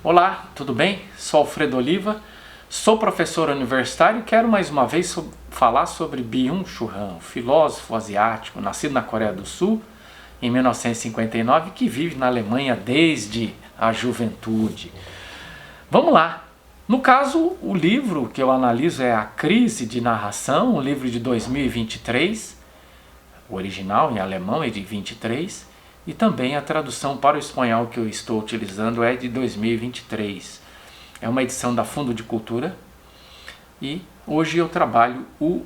Olá, tudo bem? Sou Alfredo Oliva, sou professor universitário e quero mais uma vez falar sobre Byung-Chul Han, filósofo asiático, nascido na Coreia do Sul em 1959, que vive na Alemanha desde a juventude. Vamos lá! No caso, o livro que eu analiso é A Crise de Narração, um livro de 2023, o original em alemão é de 23, e também a tradução para o espanhol que eu estou utilizando é de 2023. É uma edição da Fundo de Cultura e hoje eu trabalho o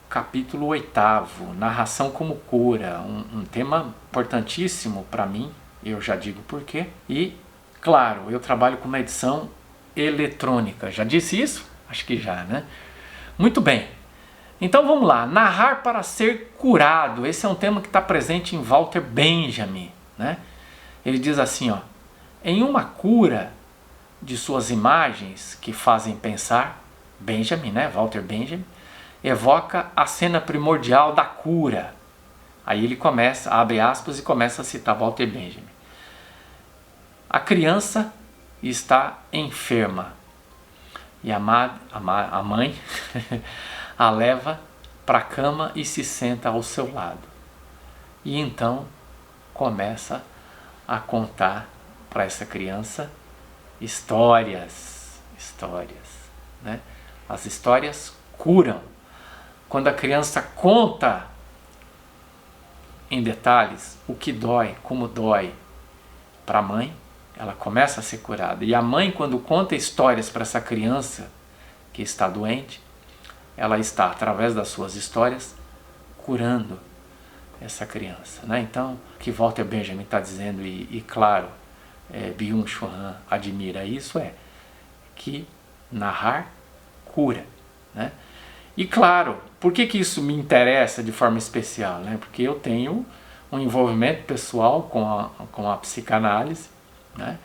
capítulo 8º, Narração como Cura, um tema importantíssimo para mim, eu já digo por quê. E, claro, eu trabalho com uma edição eletrônica. Já disse isso? Acho que já, né? Muito bem. Então vamos lá, narrar para ser curado. Esse é um tema que está presente em Walter Benjamin, né? Ele diz assim, ó: em uma cura de suas imagens que fazem pensar, Benjamin, né? Walter Benjamin, evoca a cena primordial da cura. Aí ele começa, abre aspas e começa a citar Walter Benjamin. A criança está enferma e a mãe a leva para a cama e se senta ao seu lado. E então começa a contar para essa criança histórias, né? As histórias curam. Quando a criança conta em detalhes o que dói, como dói para a mãe, ela começa a ser curada. E a mãe, quando conta histórias para essa criança que está doente, ela está, através das suas histórias, curando essa criança, né? Então, o que Walter Benjamin está dizendo, e claro, Byung-Chul Han admira isso, é que narrar cura, né? E claro, por que isso me interessa de forma especial, né? Porque eu tenho um envolvimento pessoal com a psicanálise, né?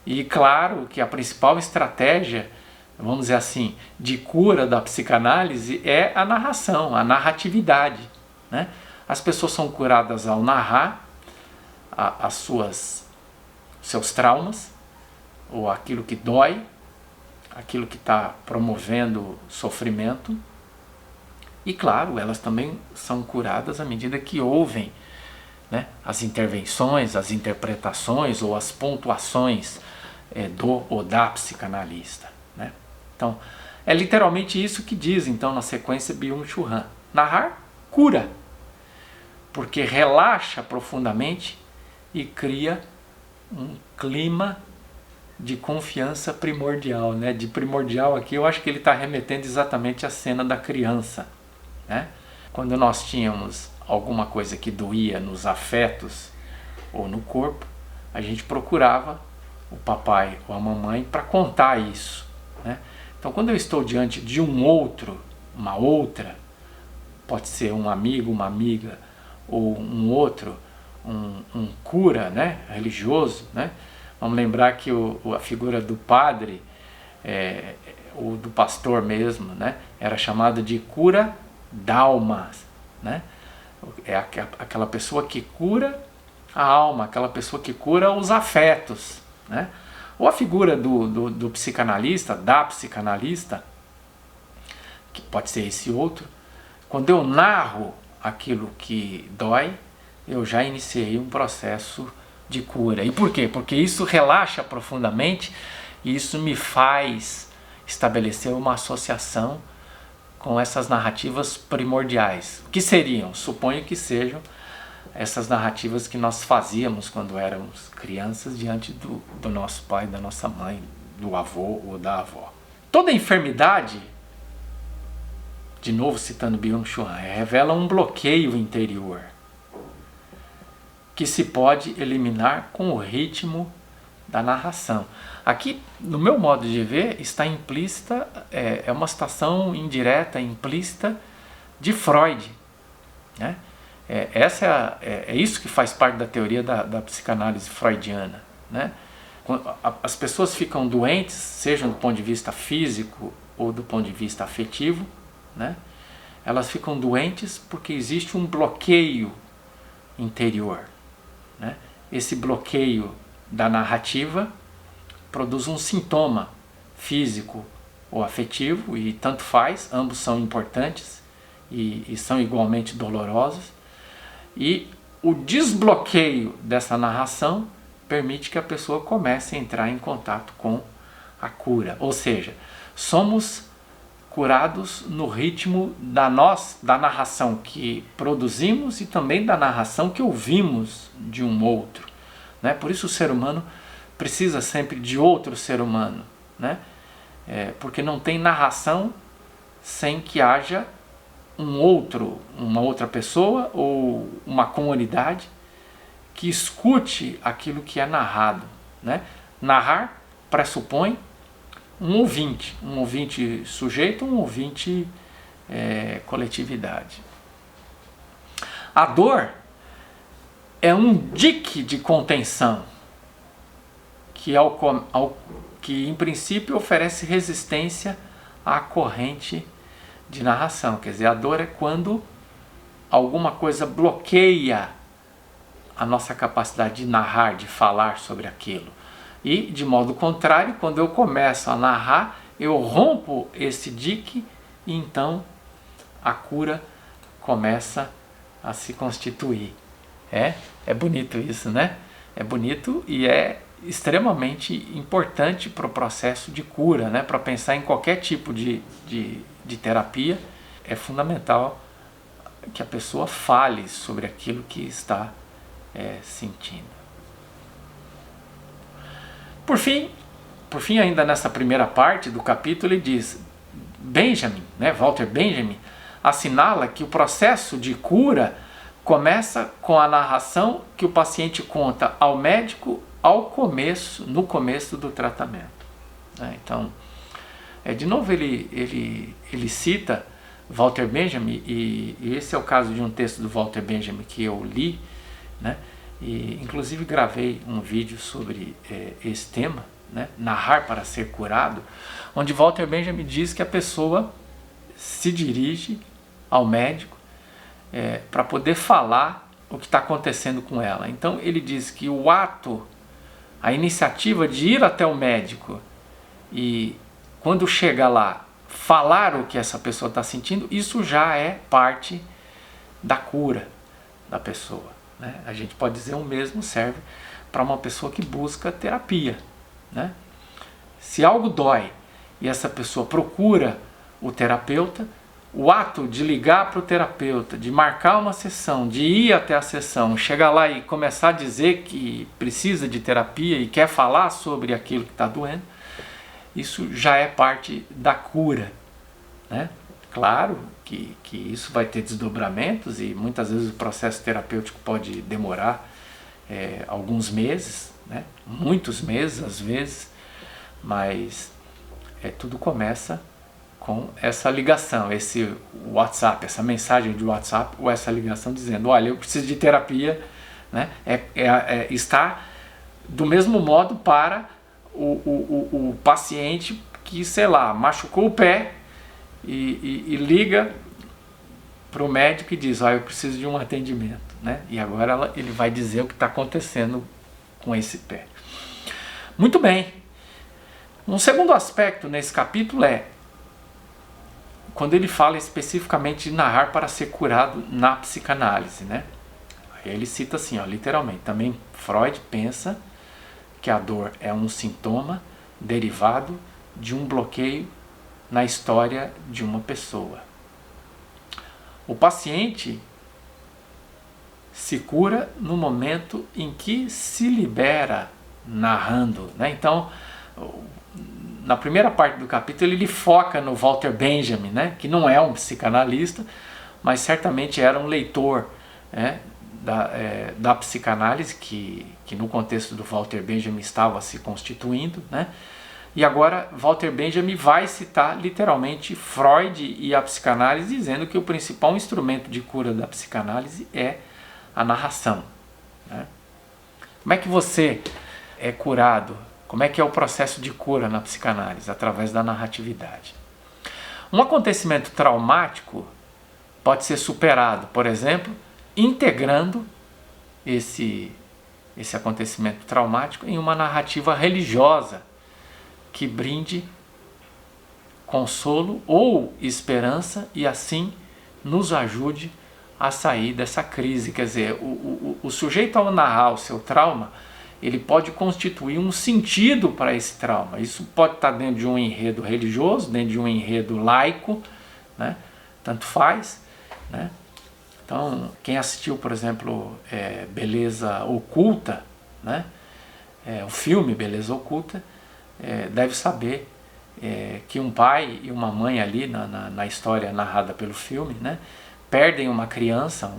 E claro que a principal estratégia, vamos dizer assim, de cura da psicanálise é a narração, a narratividade, né? As pessoas são curadas ao narrar seus traumas, ou aquilo que dói, aquilo que está promovendo sofrimento. E claro, elas também são curadas à medida que ouvem, né, as intervenções, as interpretações ou as pontuações do ou da psicanalista, né? Então, é literalmente isso que diz, então, na sequência Byung-Chul Han. Narrar cura, porque relaxa profundamente e cria um clima de confiança primordial, né? De primordial aqui, eu acho que ele está remetendo exatamente à cena da criança, né? Quando nós tínhamos alguma coisa que doía nos afetos ou no corpo, a gente procurava o papai ou a mamãe para contar isso, né? Então, quando eu estou diante de um outro, uma outra, pode ser um amigo, uma amiga, ou um outro, um cura, né, religioso, né? Vamos lembrar que a figura do padre, ou do pastor mesmo, né, era chamada de cura d'almas, né? É aquela pessoa que cura a alma, aquela pessoa que cura os afetos, né? Ou a figura do psicanalista, da psicanalista, que pode ser esse outro. Quando eu narro aquilo que dói, eu já iniciei um processo de cura. E por quê? Porque isso relaxa profundamente e isso me faz estabelecer uma associação com essas narrativas primordiais. O que seriam? Suponho que sejam essas narrativas que nós fazíamos quando éramos crianças diante do nosso pai, da nossa mãe, do avô ou da avó. Toda enfermidade, de novo citando Byung-Chul Han, revela um bloqueio interior que se pode eliminar com o ritmo da narração. Aqui, no meu modo de ver, está implícita, é uma citação indireta, implícita de Freud, né? É isso que faz parte da teoria da psicanálise freudiana, né? As pessoas ficam doentes, seja do ponto de vista físico ou do ponto de vista afetivo, né? Elas ficam doentes porque existe um bloqueio interior, né? Esse bloqueio da narrativa produz um sintoma físico ou afetivo, e tanto faz, ambos são importantes e são igualmente dolorosos. E o desbloqueio dessa narração permite que a pessoa comece a entrar em contato com a cura. Ou seja, somos curados no ritmo da narração que produzimos e também da narração que ouvimos de um outro, né? Por isso o ser humano precisa sempre de outro ser humano, né? Porque não tem narração sem que haja uma outra pessoa ou uma comunidade que escute aquilo que é narrado, né? Narrar pressupõe um ouvinte sujeito, um ouvinte coletividade. A dor é um dique de contenção que em princípio oferece resistência à corrente de narração. Quer dizer, a dor é quando alguma coisa bloqueia a nossa capacidade de narrar, de falar sobre aquilo. E, de modo contrário, quando eu começo a narrar, eu rompo esse dique e então a cura começa a se constituir. É bonito isso, né? É bonito e é extremamente importante para o processo de cura, né? Para pensar em qualquer tipo de terapia, é fundamental que a pessoa fale sobre aquilo que está sentindo. Por fim, ainda nessa primeira parte do capítulo, ele diz, Walter Benjamin, assinala que o processo de cura começa com a narração que o paciente conta ao médico no começo do tratamento. Então, de novo ele cita Walter Benjamin, e esse é o caso de um texto do Walter Benjamin que eu li, né? E inclusive gravei um vídeo sobre esse tema, né? Narrar para ser curado, onde Walter Benjamin diz que a pessoa se dirige ao médico para poder falar o que está acontecendo com ela. Então ele diz que a iniciativa de ir até o médico e, quando chega lá, falar o que essa pessoa está sentindo, isso já é parte da cura da pessoa, né? A gente pode dizer o mesmo serve para uma pessoa que busca terapia, né? Se algo dói e essa pessoa procura o terapeuta, o ato de ligar para o terapeuta, de marcar uma sessão, de ir até a sessão, chegar lá e começar a dizer que precisa de terapia e quer falar sobre aquilo que está doendo, isso já é parte da cura, né? Claro que isso vai ter desdobramentos e muitas vezes o processo terapêutico pode demorar alguns meses, né? Muitos meses às vezes, mas tudo começa com essa ligação, esse WhatsApp, essa mensagem de WhatsApp ou essa ligação dizendo, olha, eu preciso de terapia, né? Está do mesmo modo para o paciente que, sei lá, machucou o pé e liga para o médico e diz, eu preciso de um atendimento, né? E agora ele vai dizer o que está acontecendo com esse pé. Muito bem. Um segundo aspecto nesse capítulo quando ele fala especificamente de narrar para ser curado na psicanálise, né? Aí ele cita assim, literalmente, também Freud pensa que a dor é um sintoma derivado de um bloqueio na história de uma pessoa. O paciente se cura no momento em que se libera narrando, né? Então, na primeira parte do capítulo ele foca no Walter Benjamin, né? Que não é um psicanalista, mas certamente era um leitor, né? Da psicanálise que no contexto do Walter Benjamin estava se constituindo, né? E agora Walter Benjamin vai citar literalmente Freud e a psicanálise, dizendo que o principal instrumento de cura da psicanálise é a narração, né? Como é que você é curado? Como é que é o processo de cura na psicanálise? Através da narratividade. Um acontecimento traumático pode ser superado, por exemplo, integrando esse acontecimento traumático em uma narrativa religiosa que brinde consolo ou esperança e assim nos ajude a sair dessa crise. Quer dizer, o sujeito, ao narrar o seu trauma, ele pode constituir um sentido para esse trauma. Isso pode estar dentro de um enredo religioso, dentro de um enredo laico, né? Tanto faz, né? Então, quem assistiu, por exemplo, Beleza Oculta, né? O filme Beleza Oculta, deve saber que um pai e uma mãe ali na história narrada pelo filme, né? Perdem uma criança,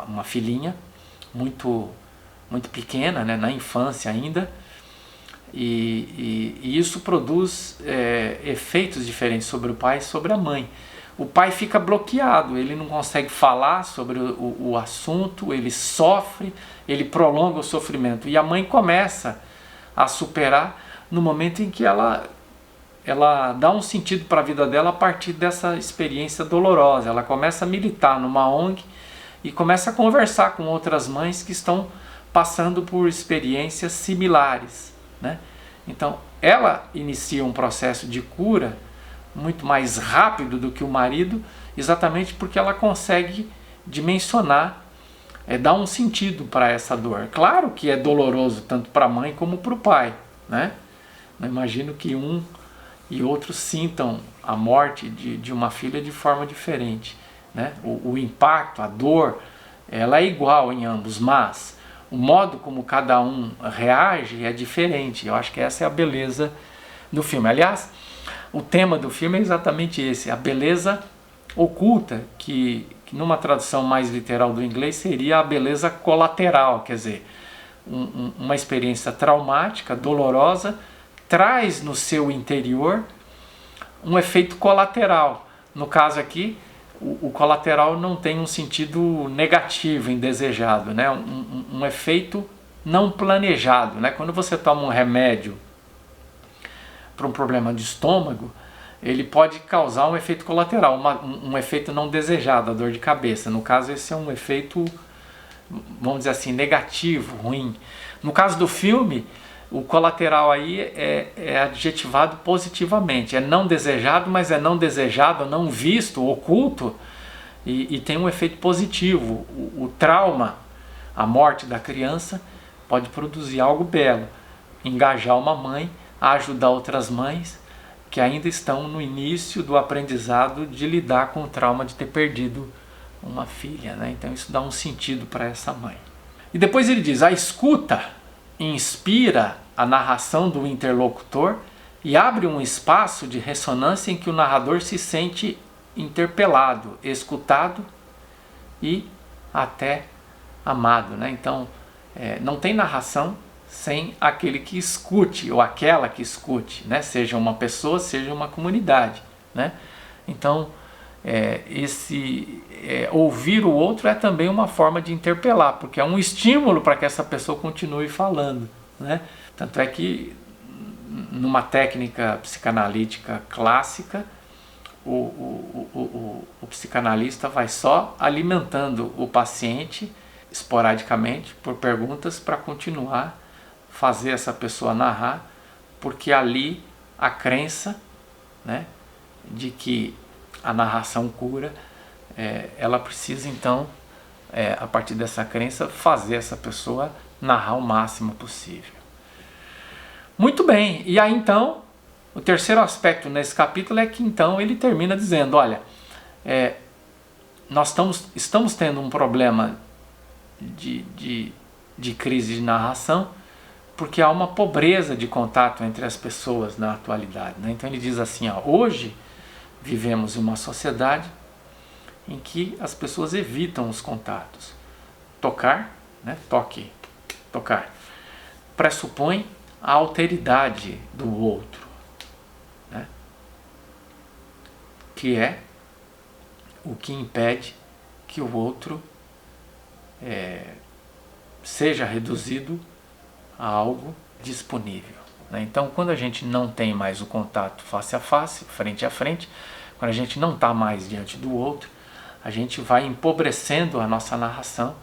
uma filhinha muito pequena, né? Na infância ainda, e isso produz efeitos diferentes sobre o pai e sobre a mãe. O pai fica bloqueado, ele não consegue falar sobre o assunto, ele sofre, ele prolonga o sofrimento. E a mãe começa a superar no momento em que ela dá um sentido para a vida dela a partir dessa experiência dolorosa. Ela começa a militar numa ONG e começa a conversar com outras mães que estão passando por experiências similares, né? Então, ela inicia um processo de cura muito mais rápido do que o marido, exatamente porque ela consegue dimensionar, dar um sentido para essa dor. Claro que é doloroso tanto para a mãe como para o pai, né? Não imagino que um e outro sintam a morte de uma filha de forma diferente, né? O impacto, a dor, ela é igual em ambos, mas o modo como cada um reage é diferente. Eu acho que essa é a beleza do filme. Aliás, o tema do filme é exatamente esse, a beleza oculta, que numa tradução mais literal do inglês seria a beleza colateral, quer dizer, uma experiência traumática, dolorosa, traz no seu interior um efeito colateral. No caso aqui, o colateral não tem um sentido negativo, indesejado, né? Um efeito não planejado, né? Quando você toma um remédio para um problema de estômago, ele pode causar um efeito colateral, um efeito não desejado, a dor de cabeça. No caso, esse é um efeito, vamos dizer assim, negativo, ruim. No caso do filme, o colateral aí é adjetivado positivamente. É não desejado, mas é não desejado, não visto, oculto, e tem um efeito positivo. O trauma, a morte da criança, pode produzir algo belo, engajar uma mãe a ajudar outras mães que ainda estão no início do aprendizado de lidar com o trauma de ter perdido uma filha, né? Então isso dá um sentido para essa mãe. E depois ele diz, a escuta inspira a narração do interlocutor e abre um espaço de ressonância em que o narrador se sente interpelado, escutado e até amado, né? Então não tem narração sem aquele que escute, ou aquela que escute, né? Seja uma pessoa, seja uma comunidade, né? Então, ouvir o outro é também uma forma de interpelar, porque é um estímulo para que essa pessoa continue falando, né? Tanto é que, numa técnica psicanalítica clássica, o psicanalista vai só alimentando o paciente esporadicamente por perguntas para continuar fazer essa pessoa narrar, porque ali a crença, né, de que a narração cura, ela precisa então, a partir dessa crença, fazer essa pessoa narrar o máximo possível. Muito bem, e aí então, o terceiro aspecto nesse capítulo é que então ele termina dizendo, olha, nós estamos tendo um problema de crise de narração, porque há uma pobreza de contato entre as pessoas na atualidade, né? Então ele diz assim, hoje vivemos em uma sociedade em que as pessoas evitam os contatos. Tocar, né? Toque, tocar, pressupõe a alteridade do outro, né? Que é o que impede que o outro seja reduzido a algo disponível, né? Então, quando a gente não tem mais o contato face a face, frente a frente, quando a gente não está mais diante do outro, a gente vai empobrecendo a nossa narração,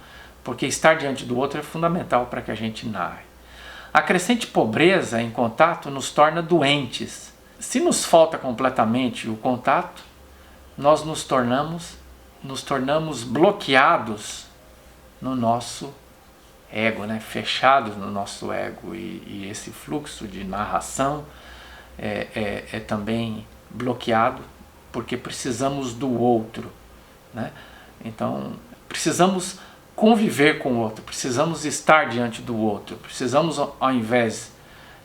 porque estar diante do outro é fundamental para que a gente narre. A crescente pobreza em contato nos torna doentes. Se nos falta completamente o contato, nós nos tornamos bloqueados no nosso ego, né? Fechados no nosso ego. E esse fluxo de narração é também bloqueado porque precisamos do outro, né? Então, precisamos conviver com o outro, precisamos estar diante do outro, precisamos, ao invés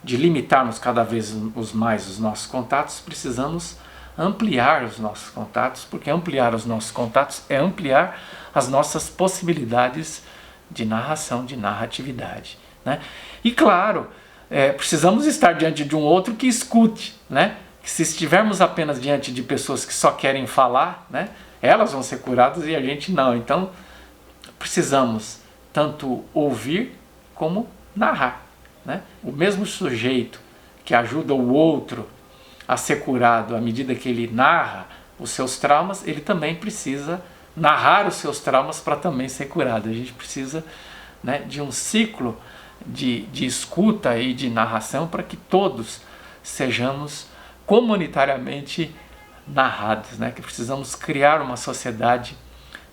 de limitarmos cada vez mais os nossos contatos, precisamos ampliar os nossos contatos, porque ampliar os nossos contatos é ampliar as nossas possibilidades de narração, de narratividade, né? E claro, precisamos estar diante de um outro que escute, né? Que se estivermos apenas diante de pessoas que só querem falar, né, elas vão ser curadas e a gente não. Então, precisamos tanto ouvir como narrar, né? O mesmo sujeito que ajuda o outro a ser curado à medida que ele narra os seus traumas, ele também precisa narrar os seus traumas para também ser curado. A gente precisa, né, de um ciclo de escuta e de narração para que todos sejamos comunitariamente narrados, né? Que precisamos criar uma sociedade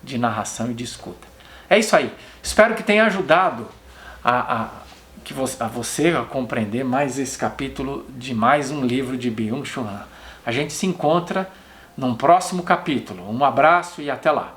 de narração e de escuta. É isso aí. Espero que tenha ajudado a você a compreender mais esse capítulo de mais um livro de Byung-Chul Han. A gente se encontra num próximo capítulo. Um abraço e até lá.